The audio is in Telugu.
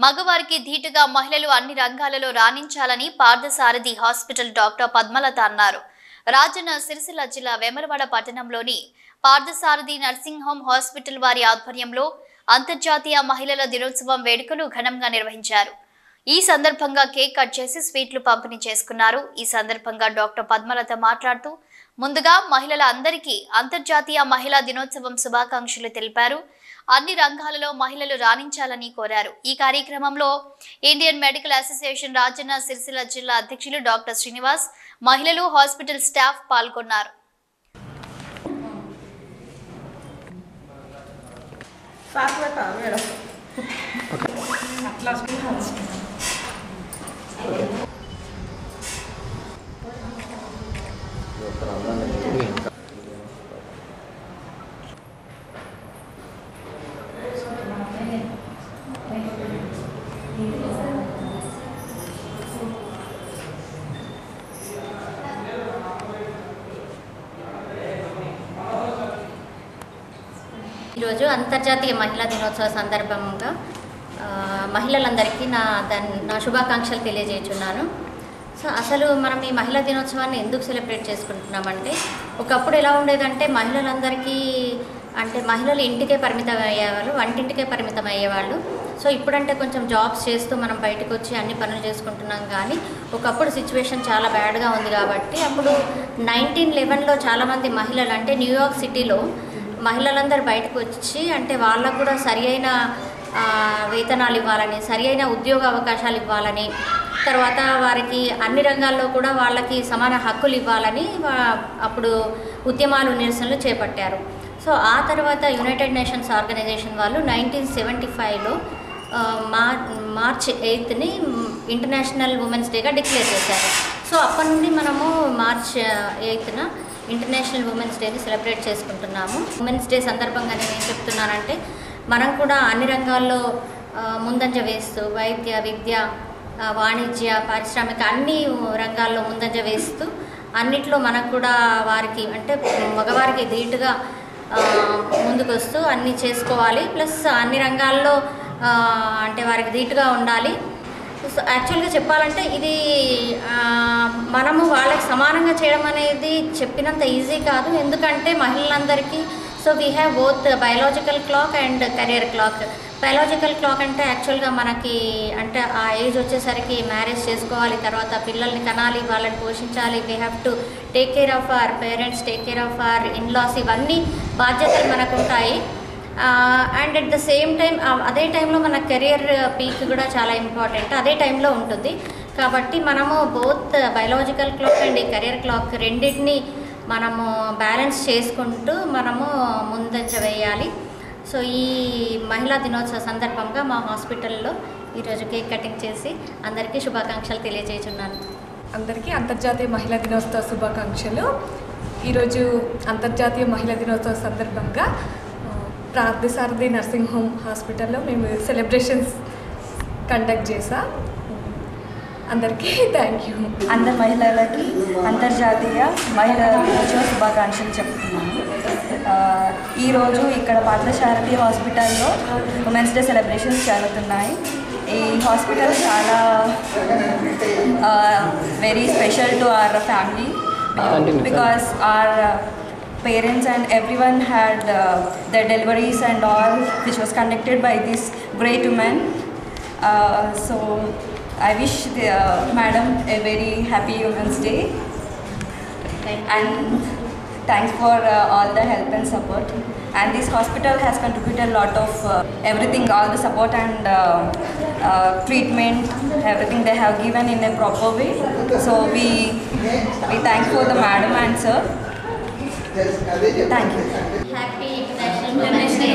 మగవారికి ధీటుగా మహిళలు అన్ని రంగాలలో రాణించాలని పార్థసారథి హాస్పిటల్ డాక్టర్ పద్మలత అన్నారు. రాజన్న సిరిసిల్ల జిల్లా వేములవాడ పట్టణంలోని పార్థసారథి నర్సింగ్ హోమ్ హాస్పిటల్ వారి ఆధ్వర్యంలో అంతర్జాతీయ మహిళల దినోత్సవం వేడుకలు ఘనంగా నిర్వహించారు. ఈ సందర్భంగా కేక్ కట్ చేసి స్వీట్లు పంపిణీ చేసుకున్నారు. ఈ సందర్భంగా డాక్టర్ పద్మలత మాట్లాడుతూ ముందుగా మహిళల అందరికీ అంతర్జాతీయ మహిళా దినోత్సవం శుభాకాంక్షలు తెలిపారు. అన్ని రంగాలలో మహిళలు రాణించాలని కోరారు. ఈ కార్యక్రమంలో Indian medical association Rajanna Sircilla జిల్లా అధ్యక్షులు డాక్టర్ శ్రీనివాస్, మహిళలు, హాస్పిటల్ స్టాఫ్ పాల్గొన్నారు. ఈరోజు అంతర్జాతీయ మహిళా దినోత్సవ సందర్భంగా మహిళలందరికీ నా శుభాకాంక్షలు తెలియజేస్తున్నాను. సో అసలు మనం ఈ మహిళా దినోత్సవాన్ని ఎందుకు సెలబ్రేట్ చేసుకుంటున్నామంటే, ఒకప్పుడు ఎలా ఉండేదంటే మహిళలందరికీ అంటే మహిళలు ఇంటికే పరిమితం అయ్యేవాళ్ళు, వంటింటికే పరిమితం అయ్యేవాళ్ళు. సో ఇప్పుడంటే కొంచెం జాబ్స్ చేస్తూ మనం బయటకు వచ్చి అన్ని పనులు చేసుకుంటున్నాం. కానీ ఒకప్పుడు సిచ్యువేషన్ చాలా బ్యాడ్గా ఉంది కాబట్టి అప్పుడు 1911లో చాలామంది మహిళలు అంటే న్యూయార్క్ సిటీలో మహిళలందరూ బయటకు వచ్చి అంటే వాళ్ళకు కూడా సరి అయిన వేతనాలు ఇవ్వాలని, సరి అయిన ఉద్యోగ అవకాశాలు ఇవ్వాలని, తర్వాత వారికి అన్ని రంగాల్లో కూడా వాళ్ళకి సమాన హక్కులు ఇవ్వాలని అప్పుడు ఉద్యమాలు, నిరసనలు చేపట్టారు. సో ఆ తర్వాత యునైటెడ్ నేషన్స్ ఆర్గనైజేషన్ వాళ్ళు 1975లో మార్చ్ 8ని ఇంటర్నేషనల్ ఉమెన్స్ డేగా డిక్లేర్ చేశారు. సో అప్పటి నుండి మనము మార్చ్ 8న ఇంటర్నేషనల్ ఉమెన్స్ డేని సెలబ్రేట్ చేసుకుంటున్నాము. ఉమెన్స్ డే సందర్భంగా నేను ఏం చెప్తున్నానంటే, మనం కూడా అన్ని రంగాల్లో ముందంజ వేస్తూ వైద్య, విద్య, వాణిజ్య, పారిశ్రామిక అన్ని రంగాల్లో ముందంజ వేస్తూ అన్నిట్లో మనకు కూడా వారికి అంటే మగవారికి ధీటుగా ముందుకు వస్తూ అన్నీ చేసుకోవాలి. ప్లస్ అన్ని రంగాల్లో అంటే వారికి ధీటుగా ఉండాలి. యాక్చువల్గా చెప్పాలంటే ఇది మనము వాళ్ళకి సమానంగా చేయడం అనేది చెప్పినంత ఈజీ కాదు. ఎందుకంటే మహిళలందరికీ so we have both biological clock and career clock. Biological clock అంటే యాక్చువల్గా మనకి అంటే ఆ ఏజ్ వచ్చేసరికి మ్యారేజ్ చేసుకోవాలి, తర్వాత పిల్లల్ని కనాలి, వాళ్ళని పోషించాలి. We have to take care of our parents, take care of our in-laws, ఇవన్నీ బాధ్యతలు మనకు ఉంటాయి. And at the same time అదే టైంలో మన కెరియర్ పీక్ కూడా చాలా ఇంపార్టెంట్ అదే టైంలో ఉంటుంది. కాబట్టి మనము బోత్ బయాలజికల్ క్లాక్ అండ్ ఈ కెరియర్ క్లాక్ రెండింటిని మనము బ్యాలెన్స్ చేసుకుంటూ మనము ముందంజ వేయాలి. సో ఈ మహిళా దినోత్సవ సందర్భంగా మా హాస్పిటల్లో ఈరోజు కేక్ కటింగ్ చేసి అందరికీ శుభాకాంక్షలు తెలియజేస్తున్నాను. అందరికీ అంతర్జాతీయ మహిళా దినోత్సవ శుభాకాంక్షలు. ఈరోజు అంతర్జాతీయ మహిళా దినోత్సవ సందర్భంగా పార్థసారథి నర్సింగ్ హోమ్ హాస్పిటల్లో మేము సెలబ్రేషన్స్ కండక్ట్ చేసాం. అందరికీ థ్యాంక్ యూ. అందరు మహిళలకి అంతర్జాతీయ మహిళా దినోత్సవ శుభాకాంక్షలు చెప్తున్నాను. ఈరోజు ఇక్కడ పార్థసారథి హాస్పిటల్లో ఉమెన్స్ డే సెలబ్రేషన్స్ జరుగుతున్నాయి. ఈ హాస్పిటల్ చాలా very special to our family because our parents and everyone had their deliveries and all, which was conducted by this great woman. So I wish the madam a very happy Women's Day and thanks for all the help and support. And this hospital has contributed a lot of everything, all the support and treatment, everything they have given in a proper way. So we thank for the madam and sir. Thank you. Happy International Women's Day.